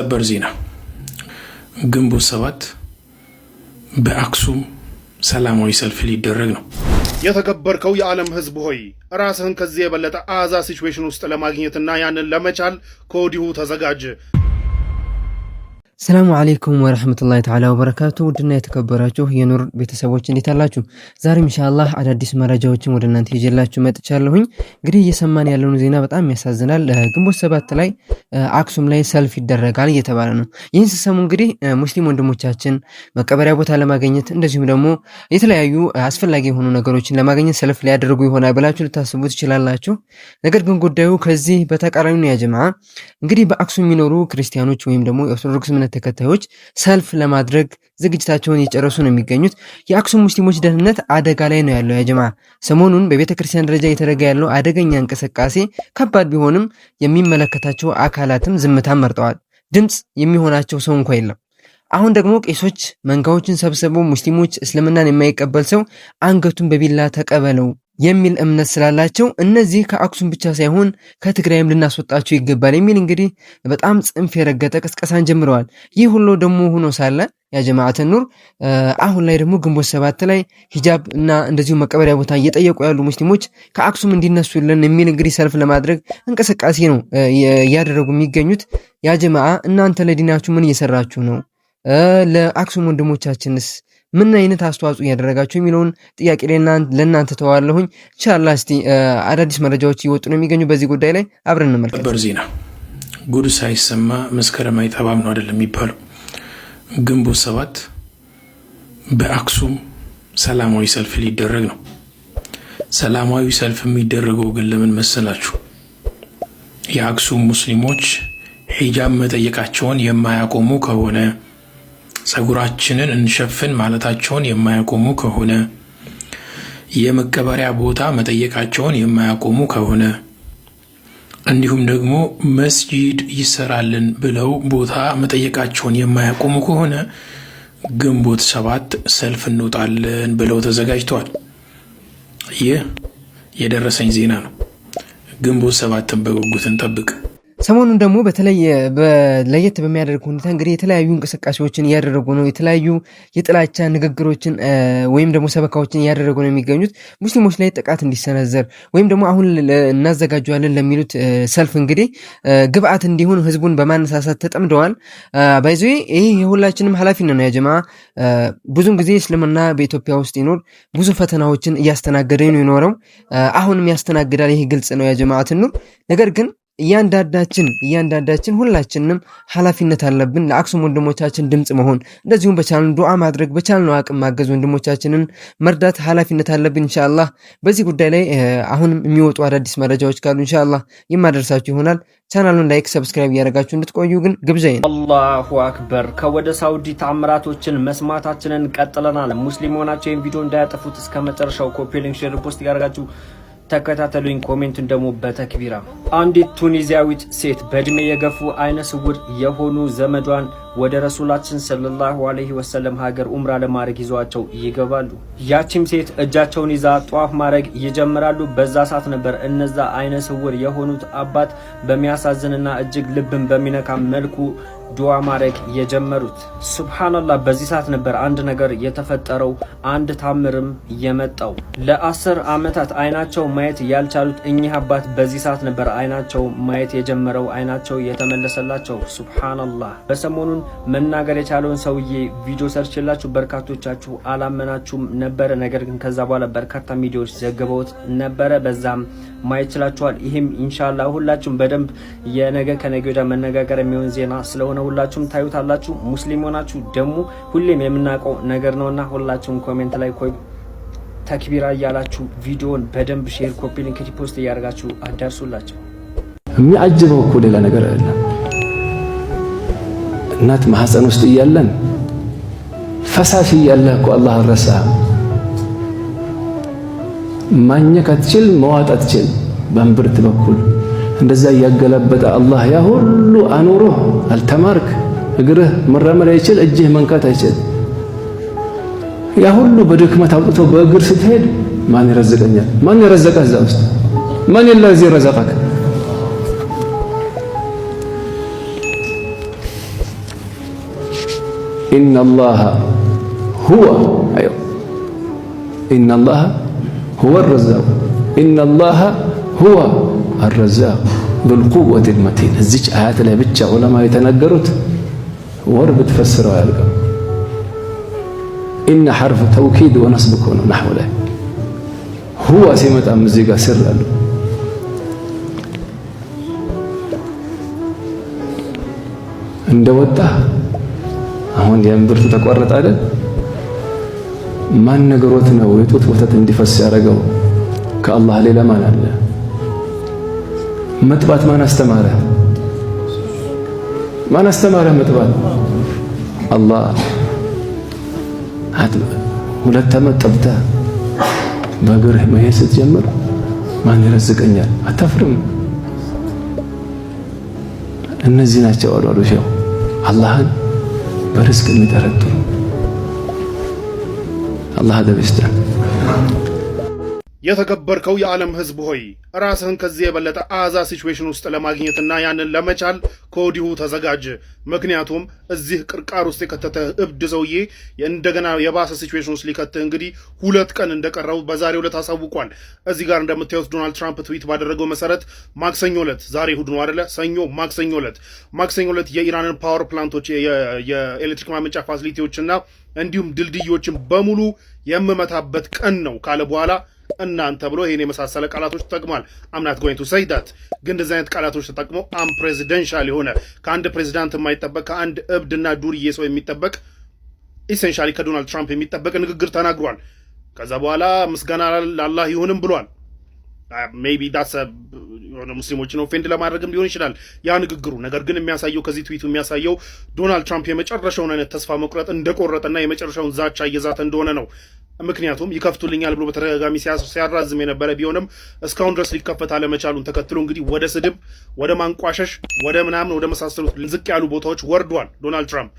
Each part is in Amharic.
ሰበር ዜና ግንቦት 7 በአክሱም ሰላማዊ ሰልፍ ሊደረግ ነው። የተከበርከው የዓለም ሕዝብ ሆይ ራስህን ከዚህ የበለጠ አዛ ሲቹዌሽን ውስጥ ለማግኘትና ያንን ለመቻል ከወዲሁ ተዘጋጅ። ሰላሙ አለይኩም ወራህመቱላሂ ተዓላ ወበረካቱ። ውድና የተከበራችሁ የኑር ቤተሰቦች እንዴት አላችሁ? ዛሬም ኢንሻአላህ አዳዲስ መረጃዎችን ወደ እናንተ ይዤላችሁ መጥቻለሁኝ። እንግዲህ እየሰማን ያለውን ዜና በጣም ያሳዝናል። ግንቦት 7 ላይ አክሱም ላይ ሰልፍ ይደረጋል እየተባለ ነው። ይህን ሲሰሙ እንግዲህ ሙስሊም ወንድሞቻችን መቀበሪያ ቦታ ለማግኘት እንደዚሁም ደግሞ የተለያዩ አስፈላጊ የሆኑ ነገሮችን ለማግኘት ሰልፍ ሊያደርጉ ይሆናል ብላችሁ ልታስቡ ትችላላችሁ። ነገር ግን ጉዳዩ ከዚህ በተቃራኒ ነው። ያ ጀማዓ እንግዲህ በአክሱም የሚኖሩ ክርስቲያኖች ወይም ደግሞ የኦርቶዶክስ እምነት ተከታዮች ሰልፍ ለማድረግ ዝግጅታቸውን እየጨረሱ ነው የሚገኙት። የአክሱም ሙስሊሞች ደህንነት አደጋ ላይ ነው ያለው። ያ ጀማዓ ሰሞኑን በቤተክርስቲያን ደረጃ እየተደረገ ያለው አደገኛ እንቅስቃሴ ከባድ ቢሆንም የሚመለከታቸው አካላትም ዝምታን መርጠዋል። ድምጽ የሚሆናቸው ሰው እንኳን የለም። አሁን ደግሞ ቄሶች መንጋዎችን ሰብስበው ሙስሊሞች እስልምናን የማይቀበል ሰው አንገቱን በቢላ ተቀበለው የሚል እምነት ስላላቸው እነዚህ ከአክሱም ብቻ ሳይሆን ከትግራይም ልናስወጣቸው ይገባል የሚል እንግዲህ በጣም ጽንፍ የረገጠ ቅስቀሳን ጀምረዋል። ይህ ሁሉ ደግሞ ሆኖ ሳለ ያ ጀማዓተ ኑር አሁን ላይ ደግሞ ግንቦት 7 ላይ ሂጃብ እና እንደዚሁ መቀበሪያ ቦታ እየጠየቁ ያሉ ሙስሊሞች ከአክሱም እንዲነሱልን የሚል እንግዲህ ሰልፍ ለማድረግ እንቅስቃሴ ነው እያደረጉ የሚገኙት። ያ ጀማዓ እናንተ ለዲናችሁ ምን እየሰራችሁ ነው? ለአክሱም ወንድሞቻችንስ ምን አይነት አስተዋጽኦ ያደረጋችሁ የሚለውን ጥያቄ ለእናንተ ተዋለሁኝ። ኢንሻአላህ እስቲ አዳዲስ መረጃዎች ይወጡ ነው የሚገኙ በዚህ ጉዳይ ላይ አብረን እንመልከት። ሰበር ዜና ጉድ ሳይሰማ መስከረም አይጠባም ነው አይደል የሚባለው። ግንቦት 7 በአክሱም ሰላማዊ ሰልፍ ሊደረግ ነው። ሰላማዊ ሰልፍ የሚደረገው ግን ለምን መሰላችሁ? የአክሱም ሙስሊሞች ሂጃብ መጠየቃቸውን የማያቆሙ ከሆነ፣ ጸጉራችንን እንሸፍን ማለታቸውን የማያቆሙ ከሆነ፣ የመቀበሪያ ቦታ መጠየቃቸውን የማያቆሙ ከሆነ፣ እንዲሁም ደግሞ መስጂድ ይሰራልን ብለው ቦታ መጠየቃቸውን የማያቆሙ ከሆነ ግንቦት 7 ሰልፍ እንወጣለን ብለው ተዘጋጅተዋል። ይህ የደረሰኝ ዜና ነው። ግንቦት 7ን በጉጉት እንጠብቅ። ሰሞኑን ደግሞ በተለይ ለየት በሚያደርግ ሁኔታ እንግዲህ የተለያዩ እንቅስቃሴዎችን እያደረጉ ነው። የተለያዩ የጥላቻ ንግግሮችን ወይም ደግሞ ሰበካዎችን እያደረጉ ነው የሚገኙት ሙስሊሞች ላይ ጥቃት እንዲሰነዘር ወይም ደግሞ አሁን እናዘጋጀዋለን ለሚሉት ሰልፍ እንግዲህ ግብአት እንዲሆን ህዝቡን በማነሳሳት ተጠምደዋል። ባይዞ ይህ የሁላችንም ኃላፊነት ነው። ያ ጀማዓ ብዙም ጊዜ እስልምና በኢትዮጵያ ውስጥ ይኖር ብዙ ፈተናዎችን እያስተናገደ ነው የኖረው። አሁንም ያስተናግዳል። ይህ ግልጽ ነው ያ ጀማዓት ኑር። ነገር ግን እያንዳንዳችን ሁላችንም ኃላፊነት አለብን። ለአክሱም ወንድሞቻችን ድምጽ መሆን እንደዚሁም በቻልን ዱዓ ማድረግ በቻልነው አቅም ማገዝ ወንድሞቻችንን መርዳት ኃላፊነት አለብን። ኢንሻአላህ በዚህ ጉዳይ ላይ አሁንም የሚወጡ አዳዲስ መረጃዎች ካሉ ኢንሻአላህ የማደርሳችሁ ይሆናል። ቻናሉን ላይክ፣ ሰብስክራይብ ያደረጋችሁ እንድትቆዩ ግን ግብዣዬ ነው። አላሁ አክበር። ከወደ ሳውዲ ተአምራቶችን መስማታችንን ቀጥለናል። ሙስሊም ሆናችሁ ይህን ቪዲዮ እንዳያጠፉት እስከ መጨረሻው ኮፒ ሊንክ፣ ሼር፣ ፖስት ያደርጋችሁ ተከታተሉኝ። ኮሜንቱን ደግሞ በተክቢራ። አንዲት ቱኒዚያዊት ሴት በእድሜ የገፉ አይነ ስውር የሆኑ ዘመዷን ወደ ረሱላችን ሰለላሁ ዐለይሂ ወሰለም ሀገር ኡምራ ለማድረግ ይዟቸው ይገባሉ። ያቺም ሴት እጃቸውን ይዛ ጧፍ ማድረግ ይጀምራሉ። በዛ ሰዓት ነበር እነዛ አይነ ስውር የሆኑት አባት በሚያሳዝንና እጅግ ልብን በሚነካ መልኩ ዱዓ ማድረግ የጀመሩት። ሱብሃንአላህ በዚህ ሰዓት ነበር አንድ ነገር የተፈጠረው፣ አንድ ታምርም የመጣው። ለ10 ዓመታት አይናቸው ማየት ያልቻሉት እኚህ አባት በዚህ ሰዓት ነበር አይናቸው ማየት የጀመረው፣ አይናቸው የተመለሰላቸው። ሱብሃንአላህ በሰሞኑን መናገር የቻለውን ሰውዬ ቪዲዮ ሰርችላችሁ በርካቶቻችሁ አላመናችሁም ነበረ። ነገር ግን ከዛ በኋላ በርካታ ሚዲያዎች ዘግበውት ነበረ። በዛም ማየት ይችላችኋል። ይህም ኢንሻአላህ ሁላችሁም በደንብ የነገ ከነገ ወዲያ መነጋገር የሚሆን ዜና ስለሆነ ሁላችሁም ታዩታላችሁ። ሙስሊም ሆናችሁ ደግሞ ሁሌም የምናውቀው ነገር ነውና ሁላችሁም ኮሜንት ላይ ተክቢራ እያላችሁ ቪዲዮን በደንብ ሼር፣ ኮፒ ሊንክ፣ ሪፖስት እያደረጋችሁ አዳርሱላችሁ። የሚያጅበው እኮ ሌላ ነገር አይደለም። እናት ማህፀን ውስጥ እያለን ፈሳሽ እያለ እኮ አላህ ረሳ። ማኘክ አትችል፣ መዋጥ አትችል። በእምብርት በኩል እንደዛ እያገላበጠ አላህ ያ ሁሉ አኑሮ አልተማርክ። እግርህ መራመድ አይችል፣ እጅህ መንካት አይችል። ያ ሁሉ በድክመት አውጥቶ በእግር ስትሄድ ማን ይረዝቀኛል? ማን ይረዘቀ? እዛ ውስጥ ማን የለዚ ረዘቀክ? ኢነላህ ሁወ ኢነላህ ሁወ አርረዛቅ ኢነላህ ሁወ አርረዛቅ ዙል ቁወቲል መቲን። እዚች አያት ላይ ብቻ ዑለማ የተናገሩት ወር ብትፈስረው አያልቅም። ኢነ ሐርፍ ተውኪድ ወነስብ እኮ ነው ናሕው ላይ። ሁወ ሲመጣም እዚህ ጋር ስር አለው። እንደወጣ አሁን የእምብርቱ ተቆረጠ አይደል? ማን ነገሮት ነው የጡት ወተት እንዲፈስ ያደረገው? ከአላህ ሌላ ማን አለ? መጥባት ማን አስተማረ? ማን አስተማረ መጥባት? አላህ። ሁለት ዓመት ጠብተህ በእግርህ መሄድ ስትጀምር ማን ይረዝቀኛል? አታፍርም? እነዚህ ናቸው አሏሉሽ አላህን በርዝቅ የሚጠረጥሩ። አላህ አደብስታን። የተከበርከው የዓለም ህዝብ ሆይ ራስህን ከዚህ የበለጠ አዛ ሲቹዌሽን ውስጥ ለማግኘትና ያንን ለመቻል ከወዲሁ ተዘጋጅ። ምክንያቱም እዚህ ቅርቃር ውስጥ የከተተህ እብድ ሰውዬ እንደገና የባሰ ሲቹዌሽን ውስጥ ሊከትህ እንግዲህ 2 ቀን እንደቀረው በዛሬው ዕለት አሳውቋል። እዚህ ጋር እንደምታዩት ዶናልድ ትራምፕ ትዊት ባደረገው መሰረት ማክሰኞ ዕለት፣ ዛሬ እሑድ ነው አይደለ? ማክሰኞ ዕለት የኢራንን ፓወር ፕላንቶች የኤሌክትሪክ ማመንጫ ፋሲሊቲዎችና እንዲሁም ድልድዮችን በሙሉ የምመታበት ቀን ነው ካለ በኋላ እናንተ ብሎ ይሄን የመሳሰለ ቃላቶች ተጠቅሟል። አምናት ጎይንቱ ሰይዳት ግን እንደዚህ አይነት ቃላቶች ተጠቅሞ ፕሬዚደንሻል የሆነ ከአንድ ፕሬዚዳንት የማይጠበቅ ከአንድ እብድና ዱርዬ ሰው የሚጠበቅ ኢሴንሻሊ ከዶናልድ ትራምፕ የሚጠበቅ ንግግር ተናግሯል። ከዛ በኋላ ምስጋና ለአላህ ይሁንም ብሏል። ሜይቢ ዳትስ የሆነ ሙስሊሞችን ኦፌንድ ለማድረግም ሊሆን ይችላል ያ ንግግሩ። ነገር ግን የሚያሳየው ከዚህ ትዊቱ የሚያሳየው ዶናልድ ትራምፕ የመጨረሻውን አይነት ተስፋ መቁረጥ እንደቆረጠና የመጨረሻውን ዛቻ እየዛተ እንደሆነ ነው። ምክንያቱም ይከፍቱልኛል ብሎ በተደጋጋሚ ሲያራዝም የነበረ ቢሆንም እስካሁን ድረስ ሊከፈት አለመቻሉን ተከትሎ እንግዲህ ወደ ስድብ፣ ወደ ማንቋሸሽ፣ ወደ ምናምን ወደ መሳሰሉት ዝቅ ያሉ ቦታዎች ወርዷል ዶናልድ ትራምፕ።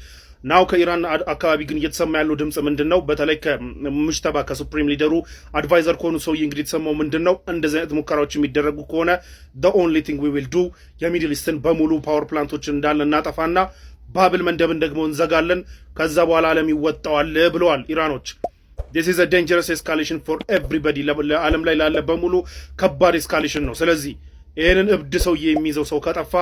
ናው ከኢራን አካባቢ ግን እየተሰማ ያለው ድምጽ ምንድነው? በተለይ ከሙጅተባ ከሱፕሪም ሊደሩ አድቫይዘር ከሆኑ ሰውዬ እንግዲህ የተሰማው ምንድነው? እንደዚህ አይነት ሙከራዎች የሚደረጉ ከሆነ the only thing we will do የሚድል ኢስትን በሙሉ ፓወር ፕላንቶችን እንዳለ እናጠፋና ባብል መንደብን ደግሞ እንዘጋለን፣ ከዛ በኋላ ዓለም ይወጣዋል ብለዋል ኢራኖች። this is a dangerous escalation for everybody ለዓለም ላይ ላለ በሙሉ ከባድ ኤስካሌሽን ነው። ስለዚህ ይሄንን እብድ ሰውዬ የሚይዘው ሰው ከጠፋ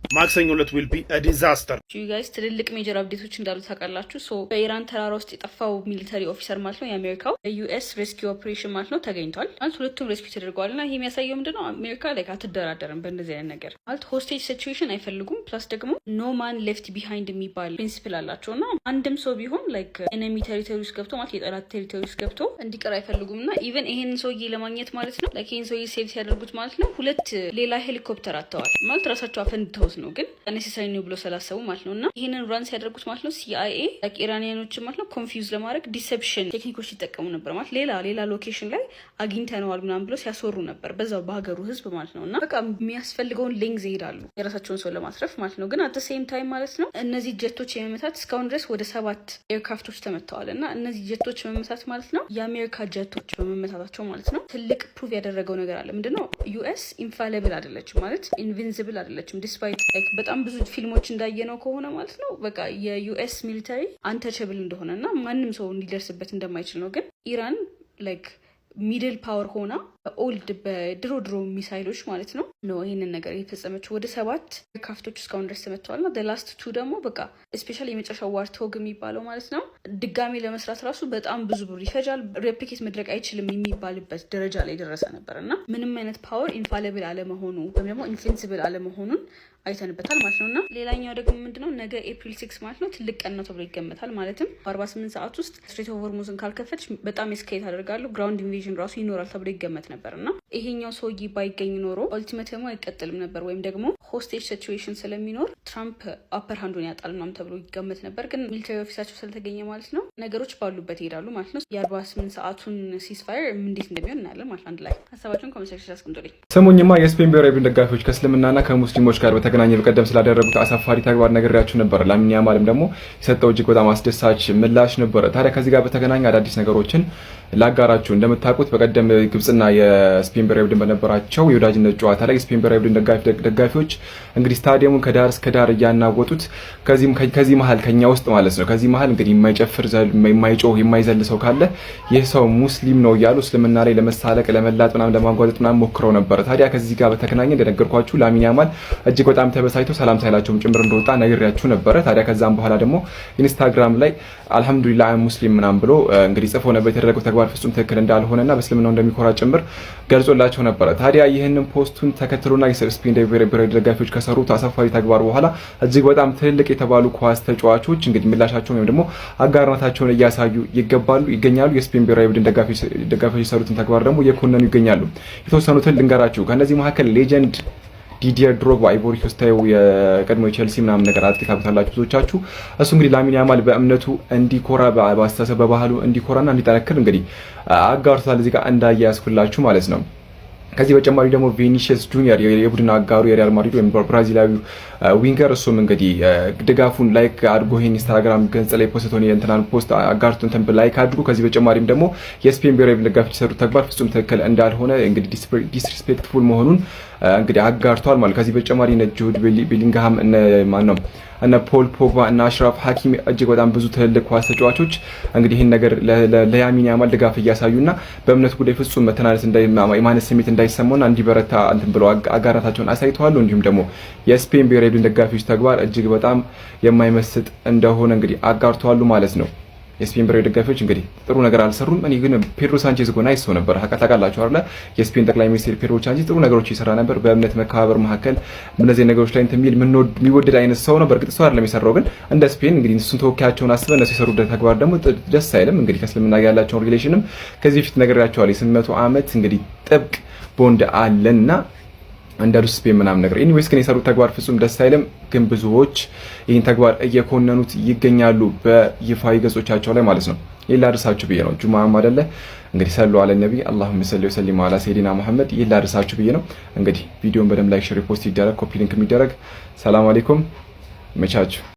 ማክሰኞ ዕለት will be a disaster። ዩ ጋይስ ትልልቅ ሜጀር አፕዴቶች እንዳሉ ታውቃላችሁ። ሶ በኢራን ተራራ ውስጥ የጠፋው ሚሊተሪ ኦፊሰር ማለት ነው የአሜሪካው የዩኤስ ሬስኪው ኦፕሬሽን ማለት ነው ተገኝቷል ማለት ሁለቱም ሬስኪው ተደርገዋል። እና ይሄ የሚያሳየው ምንድነው አሜሪካ ላይ አትደራደርም በእንደዚህ አይነት ነገር ማለት ሆስቴጅ ሲቹዌሽን አይፈልጉም። ፕላስ ደግሞ ኖ ማን ሌፍት ቢሃይንድ የሚባል ፕሪንሲፕል አላቸው እና አንድም ሰው ቢሆን ላይክ ኤኒሚ ቴሪቶሪ ውስጥ ገብቶ ማለት የጠላት ቴሪቶሪ ውስጥ ገብቶ እንዲቀር አይፈልጉም። እና ኢቨን ይሄንን ሰውዬ ለማግኘት ማለት ነው ላይክ ይሄን ሰውዬ ሴቭ ሲያደርጉት ማለት ነው 2 ሌላ ሄሊኮፕተር አጥተዋል ማለት ራሳቸው አፈንድተው ነው ግን ኔሴሰሪ ነው ብሎ ስላሰቡ ማለት ነው። እና ይሄንን ራን ሲያደርጉት ማለት ነው ሲአይኤ ላይክ ኢራኒያኖችን ማለት ነው ኮንፊውዝ ለማድረግ ዲሰፕሽን ቴክኒኮች ይጠቀሙ ነበር ማለት ሌላ ሎኬሽን ላይ አግኝተነዋል ምናምን ብሎ ሲያስወሩ ነበር በዛው በሀገሩ ህዝብ ማለት ነው። እና በቃ የሚያስፈልገውን ሌንግዝ ይሄዳሉ የራሳቸውን ሰው ለማትረፍ ማለት ነው። ግን አት ሴም ታይም ማለት ነው እነዚህ ጀቶች የመመታት እስካሁን ድረስ ወደ 7 ኤርክራፍቶች ተመተዋል። እና እነዚህ ጀቶች መመታት ማለት ነው የአሜሪካ ጀቶች በመመታታቸው ማለት ነው ትልቅ ፕሩቭ ያደረገው ነገር አለ። ምንድነው ዩኤስ ኢንፋሊብል አይደለችም ማለት ኢንቪንሲብል አይደለችም ዲስፓይት ላይክ በጣም ብዙ ፊልሞች እንዳየነው ከሆነ ማለት ነው በቃ የዩኤስ ሚሊተሪ አንተቸብል እንደሆነ እና ማንም ሰው እንዲደርስበት እንደማይችል ነው። ግን ኢራን ላይክ ሚድል ፓወር ሆና ኦልድ በድሮ ሚሳይሎች ማለት ነው ይህንን ነገር የተፈጸመችው። ወደ 7 ካፍቶች እስካሁን ድረስ ተመተዋል። ና ላስት 2 ደግሞ በቃ ስፔሻሊ የመጨረሻው ዋርቶግ የሚባለው ማለት ነው ድጋሜ ለመስራት ራሱ በጣም ብዙ ብር ይፈጃል፣ ሬፕሊኬት መድረግ አይችልም የሚባልበት ደረጃ ላይ ደረሰ ነበር። እና ምንም አይነት ፓወር ኢንፋሊብል አለመሆኑ ወይም ደግሞ ኢንፌንሲብል አለመሆኑን አይተንበታል ማለት ነው። እና ሌላኛው ደግሞ ምንድነው ነገ ኤፕሪል 6 ማለት ነው ትልቅ ቀን ነው ተብሎ ይገመታል። ማለትም 48 ሰዓት ውስጥ ስትሬት ኦፍ ሆርሙዝን ካልከፈትሽ በጣም ኤስኬት አደርጋሉ ግራውንድ ኢንቬዥን ራሱ ይኖራል ተብሎ ይገመት ነበር። እና ይሄኛው ሰውዬ ባይገኝ ኖሮ ኦልቲሜተሙ አይቀጥልም ነበር ወይም ደግሞ ሆስቴጅ ሲቹዌሽን ስለሚኖር ትራምፕ አፐር ሃንዱን ያጣል ምናምን ተብሎ ይገመት ነበር። ግን ሚሊተሪ ኦፊሳቸው ስለተገኘ ማለት ነው ነገሮች ባሉበት ይሄዳሉ ማለት ነው። የ48 ሰዓቱን ሲስፋየር እንዴት እንደሚሆን እናያለን ማለት አንድ ላይ ሀሳባቸውን ኮሜንት አስቀምጡልኝ። ሰሞኝማ የስፔን ብሔራዊ ቡድን ደጋፊዎች ከእስልምናና ከሙስሊሞች ጋር በተገናኘ በቀደም ስላደረጉት አሳፋሪ ተግባር ነግሬያችሁ ነበር። ላሚን ያማልም ደግሞ የሰጠው እጅግ በጣም አስደሳች ምላሽ ነበረ። ታዲያ ከዚህ ጋር በተገናኘ አዳዲስ ነገሮችን ላጋራችሁ። እንደምታውቁት በቀደም ግብጽና የስፔን ብሔራዊ ቡድን በነበራቸው የወዳጅነት ጨዋታ ላይ የስፔን ብሔራዊ ቡድን ደጋፊዎች እንግዲህ ስታዲየሙን ከዳር እስከ ዳር እያናወጡት ከዚህ መሀል ከኛ ውስጥ ማለት ነው ከዚህ መሀል እንግዲህ የማይጨፍር የማይጮህ የማይዘል ሰው ካለ ይህ ሰው ሙስሊም ነው እያሉ እስልምና ላይ ለመሳለቅ ለመላጥ ምናምን ለማንጓጠጥ ምናምን ሞክረው ነበር። ታዲያ ከዚህ ጋር በተገናኘ እንደነገርኳችሁ ላሚን ያማል እጅግ በጣም ተበሳጭቶ ሰላም ሳይላቸውም ጭምር እንደወጣ ነግሬያችሁ ነበረ። ታዲያ ከዛም በኋላ ደግሞ ኢንስታግራም ላይ አልহামዱሊላህ ሙስሊም ምናምን ብሎ እንግዲህ ጽፎ ነበር የተደረገው ተግባር ፍጹም ትክክል እንዳልሆነና በእስልምናው እንደሚኮራ ጭምር ገልጾላቸው ነበረ። ታዲያ ይህንን ፖስቱን ተከትሎና የስፔን ብሔራዊ ደጋፊዎች ከሰሩት አሳፋሪ ተግባር በኋላ እጅግ በጣም ትልቅ የተባሉ ኳስ ተጫዋቾች እንግዲህ ምላሻቸውን ወይም ደግሞ አጋርነታቸውን እያሳዩ ይገኛሉ። የስፔን ብሔራዊ ቡድን ደጋፊዎች የሰሩትን ተግባር ደግሞ እየኮነኑ ይገኛሉ። የተወሰኑትን ልንገራችሁ። ከነዚህ መካከል ሌጀንድ ዲዲየር ድሮግባ አይቮሪ ኮስት የቀድሞ ቼልሲ ምናምን ነገር አጥቂ ታውቁታላችሁ ብዙዎቻችሁ። እሱ እንግዲህ ላሚን ያማል በእምነቱ እንዲኮራ በአስተሳሰብ በባህሉ እንዲኮራና እንዲጠነክር እንግዲህ አጋርቷል። እዚህ ጋር እንዳያያዝኩላችሁ ማለት ነው። ከዚህ በተጨማሪ ደግሞ ቪኒሲየስ ጁኒየር የቡድን አጋሩ የሪያል ማድሪድ ወይም ብራዚላዊ ዊንገር እሱም እንግዲህ ድጋፉን ላይክ አድርጎ ይሄን ኢንስታግራም ገጽ ላይ ፖስቶን የእንትናን ፖስት አጋርቶ እንትን ላይክ አድርጎ ከዚህ በተጨማሪም ደግሞ የስፔን ብሔራዊ ደጋፊዎች የሰሩት ተግባር ፍጹም ትክክል እንዳልሆነ እንግዲህ ዲስሪስፔክትፉል መሆኑን እንግዲህ አጋርቷል ማለት። ከዚህ በተጨማሪ እነ ጁድ ቤሊንግሃም እነ ፖል ፖግባ እና አሽራፍ ሀኪሚ እጅግ በጣም ብዙ ትልልቅ ኳስ ተጫዋቾች እንግዲህ ይህን ነገር ለላሚን ያማል ድጋፍ እያሳዩና በእምነት ጉዳይ ፍጹም መተናነስ የማነስ ስሜት እንዳይሰማውና እንዲበረታ እንትን ብለው አጋራታቸውን አሳይተዋል። እንዲሁም ደግሞ የስፔን ብሔራዊ ቡድን ደጋፊዎች ተግባር እጅግ በጣም የማይመስጥ እንደሆነ እንግዲህ አጋርተዋል ማለት ነው። የስፔን ብሔራዊ ደጋፊዎች እንግዲህ ጥሩ ነገር አልሰሩም። እኔ ግን ፔድሮ ሳንቼዝ ጎና ይሰው ነበር ታውቃላችሁ አይደል? የስፔን ጠቅላይ ሚኒስትር ፔድሮ ሳንቼዝ ጥሩ ነገሮች ይሰራ ነበር። በእምነት መከባበር መካከል እነዚህ ነገሮች ላይ እንትን የሚወደድ አይነት ሰው ነው። በእርግጥ ሰው አይደለም የሰራው፣ ግን እንደ ስፔን እንግዲህ እሱን ተወካያቸውን አስበን እነሱ የሰሩት ተግባር ደግሞ ደስ አይልም። እንግዲህ ከእስልምና ጋር ያላቸውን ሪሌሽንም ከዚህ በፊት ነግሬያቸዋለሁ። የ800 ዓመት እንግዲህ ጥብቅ ቦንድ አለና አንዳሉስ ስፔን ምናምን ነገር ኤኒዌይስ ግን የሰሩት ተግባር ፍጹም ደስ አይልም። ግን ብዙዎች ይህን ተግባር እየኮነኑት ይገኛሉ በይፋዊ ገጾቻቸው ላይ ማለት ነው። ይላ አድርሳችሁ ብዬ ነው። ጁማዓም አይደለ እንግዲህ ሰሉ አለ ነቢ አላሁመ ሰሊ ወሰሊም አላ ሰይዲና መሐመድ። ይላ አድርሳችሁ ብዬ ነው። እንግዲህ ቪዲዮን በደንብ ላይክ፣ ሼር፣ ፖስት ይደረግ፣ ኮፒ ሊንክ የሚደረግ። ሰላም አለይኩም መቻችሁ።